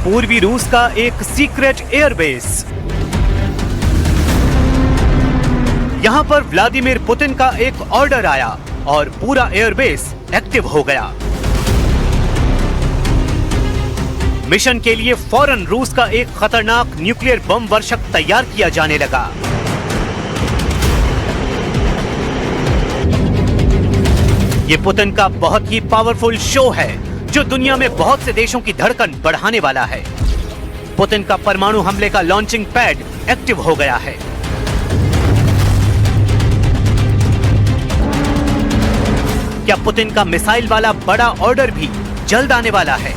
पूर्वी रूस का एक सीक्रेट एयरबेस। यहां पर व्लादिमीर पुतिन का एक ऑर्डर आया और पूरा एयरबेस एक्टिव हो गया। मिशन के लिए फौरन रूस का एक खतरनाक न्यूक्लियर बम वर्षक तैयार किया जाने लगा। ये पुतिन का बहुत ही पावरफुल शो है जो दुनिया में बहुत से देशों की धड़कन बढ़ाने वाला है। पुतिन का परमाणु हमले का लॉन्चिंग पैड एक्टिव हो गया है। क्या पुतिन का मिसाइल वाला बड़ा ऑर्डर भी जल्द आने वाला है?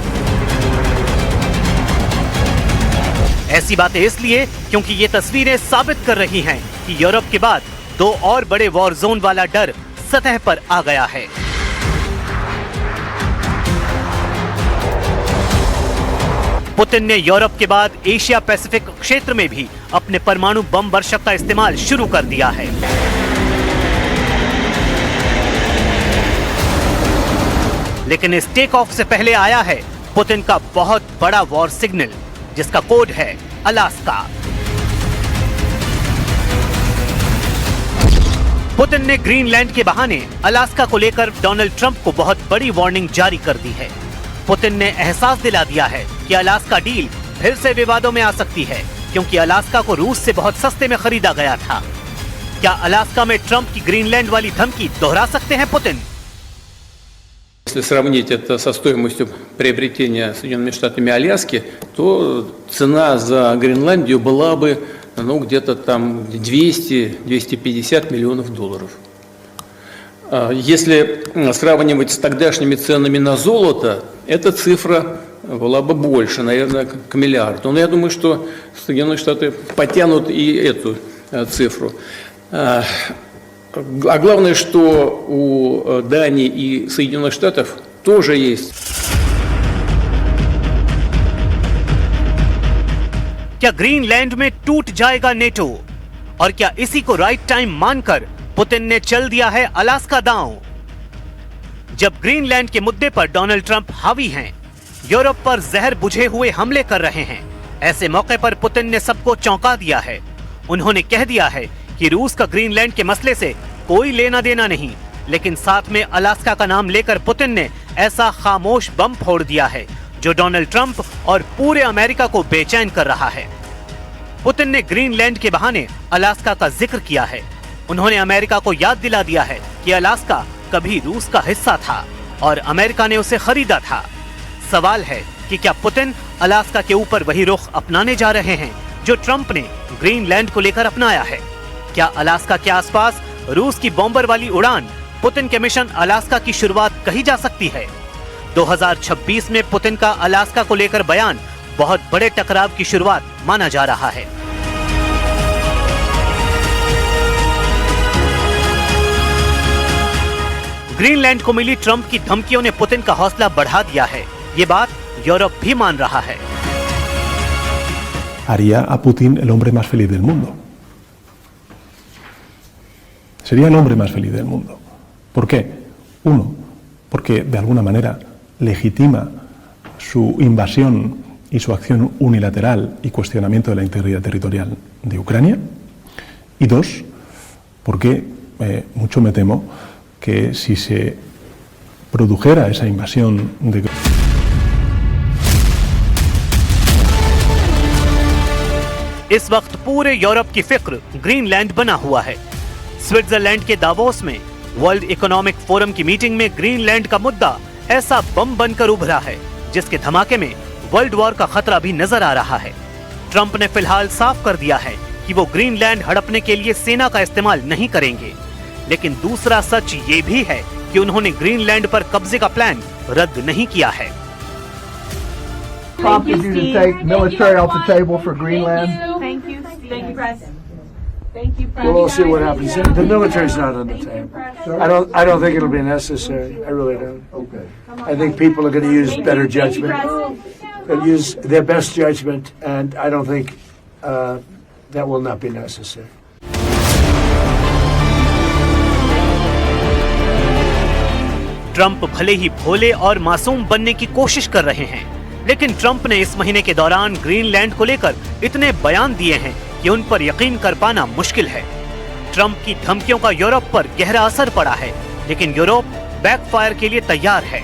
ऐसी बातें इसलिए क्योंकि ये तस्वीरें साबित कर रही हैं कि यूरोप के बाद दो और बड़े वॉर जोन वाला डर सतह पर आ गया है। पुतिन ने यूरोप के बाद एशिया पैसिफिक क्षेत्र में भी अपने परमाणु बम वर्षक का इस्तेमाल शुरू कर दिया है। लेकिन इस टेक ऑफ से पहले आया है पुतिन का बहुत बड़ा वॉर सिग्नल, जिसका कोड है अलास्का। पुतिन ने ग्रीनलैंड के बहाने अलास्का को लेकर डोनाल्ड ट्रंप को बहुत बड़ी वार्निंग जारी कर दी है। पुतिन ने एहसास दिला दिया है कि अलास्का डील फिर से विवादों में आ सकती है, क्योंकि अलास्का को रूस से बहुत सस्ते में खरीदा गया था। क्या अलास्का में ट्रंप की ग्रीनलैंड वाली धमकी दोहरा सकते हैं पुतिन? Если сравнить это со стоимостью приобретения Соединенными Штатами Аляски, то цена за Гренландию была бы где-то там 200-250 миллионов долларов. Если сравнивать с тогдашними ценами на золото, эта цифра была бы больше, наверное, к миллиарду. Но я думаю, что Соединенные Штаты потянут и эту цифру. А главное, что у Дании и Соединенных Штатов тоже есть. क्या ग्रीनलैंड में टूट जाएगा नेटो? और क्या इसी को राइट टाइम मानकर पुतिन ने चल दिया है अलास्का दांव? जब ग्रीनलैंड के मुद्दे पर डोनाल्ड ट्रंप हावी हैं, यूरोप पर जहर बुझे हुए हमले कर रहे हैं, ऐसे मौके पर पुतिन ने सबको चौंका दिया है। उन्होंने कह दिया है कि रूस का ग्रीनलैंड के मसले से कोई लेना देना नहीं, लेकिन साथ में अलास्का का नाम लेकर पुतिन ने ऐसा खामोश बम फोड़ दिया है जो डोनाल्ड ट्रंप और पूरे अमेरिका को बेचैन कर रहा है। पुतिन ने ग्रीनलैंड के बहाने अलास्का का जिक्र किया है। उन्होंने अमेरिका को याद दिला दिया है कि अलास्का कभी रूस का हिस्सा था और अमेरिका ने उसे खरीदा था। सवाल है कि क्या पुतिन अलास्का के ऊपर वही रुख अपनाने जा रहे हैं जो ट्रंप ने ग्रीनलैंड को लेकर अपनाया है? क्या अलास्का के आसपास रूस की बॉम्बर वाली उड़ान पुतिन के मिशन अलास्का की शुरुआत कही जा सकती है? 2026 में पुतिन का अलास्का को लेकर बयान बहुत बड़े टकराव की शुरुआत माना जा रहा है। ग्रीनलैंड को मिली ट्रंप की धमकियों ने पुतिन का हौसला बढ़ा दिया है। ये बात यूरोप भी मान रहा है। Haría a Putin el hombre más feliz del mundo. Sería el hombre más feliz del mundo. ¿Por qué? Uno, porque de alguna manera legitima su invasión y su acción unilateral y cuestionamiento de la integridad territorial de Ucrania. Y dos, porque mucho me temo que si se produjera esa invasión de इस वक्त पूरे Europe की फिक्र Greenland बना हुआ है। Switzerland के Davos में वर्ल्ड इकोनॉमिक फोरम की मीटिंग में ग्रीनलैंड का मुद्दा ऐसा बम बनकर उभरा है जिसके धमाके में वर्ल्ड वॉर का खतरा भी नजर आ रहा है। ट्रंप ने फिलहाल साफ कर दिया है कि वो ग्रीनलैंड हड़पने के लिए सेना का इस्तेमाल नहीं करेंगे, लेकिन दूसरा सच ये भी है कि उन्होंने ग्रीनलैंड पर कब्जे का प्लान रद्द नहीं किया है। Prompted you to take military off the table for Greenland? Thank you, President. Thank you, Well, we'll see what happens. The military's not on the table. I don't think it'll be necessary. I really don't. Okay. I think people are going to use better judgment. They'll use their best judgment, and I don't think that will not be necessary. Trump भले ही भोले और मासूम बनने की कोशिश कर रहे हैं, लेकिन ट्रंप ने इस महीने के दौरान ग्रीनलैंड को लेकर इतने बयान दिए हैं कि उन पर यकीन कर पाना मुश्किल है। ट्रंप की धमकियों का यूरोप पर गहरा असर पड़ा है, लेकिन यूरोप बैकफायर के लिए तैयार है।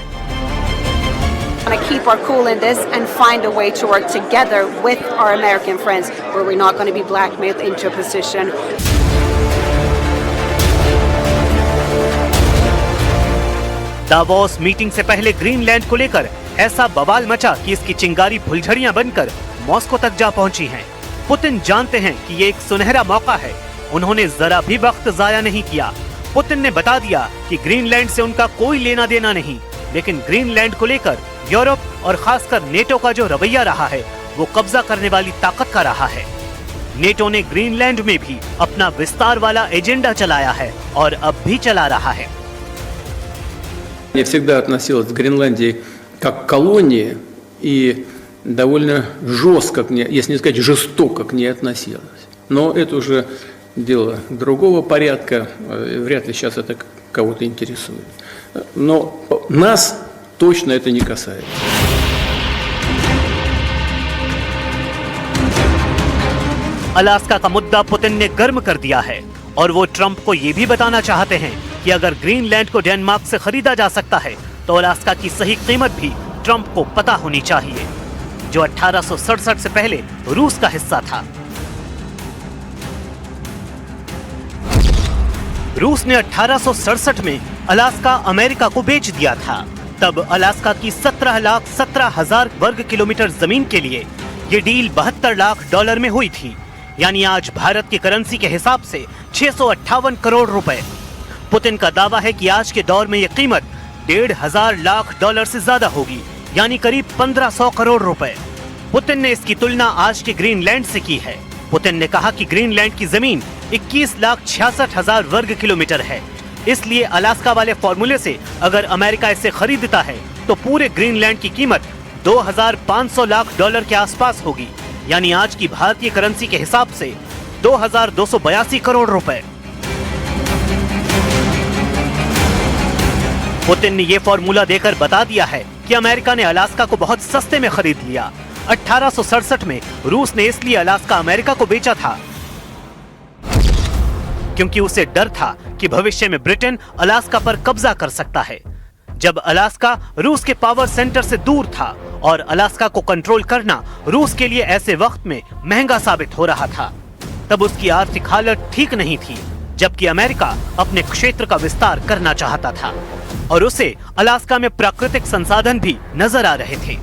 To keep our cool in this and find a way to work together with our American friends where we're not going to be blackmailed into a position. Davos meeting से पहले Greenland को लेकर ऐसा बवाल मचा कि इसकी चिंगारी फुलझड़ियां बनकर मॉस्को तक जा पहुंची हैं। पुतिन जानते हैं कि ये एक सुनहरा मौका है। उन्होंने जरा भी वक्त जाया नहीं किया। पुतिन ने बता दिया कि ग्रीनलैंड से उनका कोई लेना देना नहीं, लेकिन ग्रीनलैंड को लेकर यूरोप और खासकर नेटो का जो रवैया रहा है वो कब्जा करने वाली ताकत का रहा है। नेटो ने ग्रीनलैंड में भी अपना विस्तार वाला एजेंडा चलाया है और अब भी चला रहा है। Я всегда относилась к Гренландии как к колонии и довольно жестко к ней, если не сказать жестоко к ней относилась. Но это уже дело другого порядка, вряд ли сейчас это кого-то интересует. Но нас точно это не касается. अलास्का का मुद्दा पुतिन ने गर्म कर दिया है और वो ट्रंप को ये भी बताना चाहते हैं कि अगर ग्रीनलैंड को डेनमार्क से खरीदा जा सकता है तो अलास्का की सही कीमत भी ट्रंप को पता होनी चाहिए, जो 1867 से पहले रूस का हिस्सा था। रूस ने 1867 में अलास्का अमेरिका को बेच दिया था। तब अलास्का की 17,17,000 वर्ग किलोमीटर जमीन के लिए ये डील $72 लाख में हुई थी, यानी आज भारत की करेंसी के हिसाब से 658 करोड़ रुपए। पुतिन का दावा है कि आज के दौर में यह कीमत $1,500 लाख से ज्यादा होगी, यानी करीब 1,500 करोड़ रुपए। पुतिन ने इसकी तुलना आज के ग्रीनलैंड से की है। पुतिन ने कहा कि ग्रीनलैंड की जमीन 21,66,000 वर्ग किलोमीटर है, इसलिए अलास्का वाले फॉर्मूले से अगर अमेरिका इसे खरीदता है तो पूरे ग्रीनलैंड की कीमत $2,500 लाख के आसपास होगी, यानी आज की भारतीय करेंसी के हिसाब से 2,282 करोड़ रुपए। पुतिन ने यह फॉर्मूला देकर बता दिया है कि अमेरिका ने अलास्का को बहुत सस्ते में खरीद लिया। 1867 में रूस ने इसलिए अलास्का अमेरिका को बेचा था क्योंकि उसे डर था कि भविष्य में ब्रिटेन अलास्का पर कब्जा कर सकता है। जब अलास्का रूस के पावर सेंटर से दूर था और अलास्का को कंट्रोल करना रूस के लिए ऐसे वक्त में महंगा साबित हो रहा था, तब उसकी आर्थिक हालत ठीक नहीं थी, जबकि अमेरिका अपने क्षेत्र का विस्तार करना चाहता था और उसे अलास्का में प्राकृतिक संसाधन भी नजर आ रहे थे।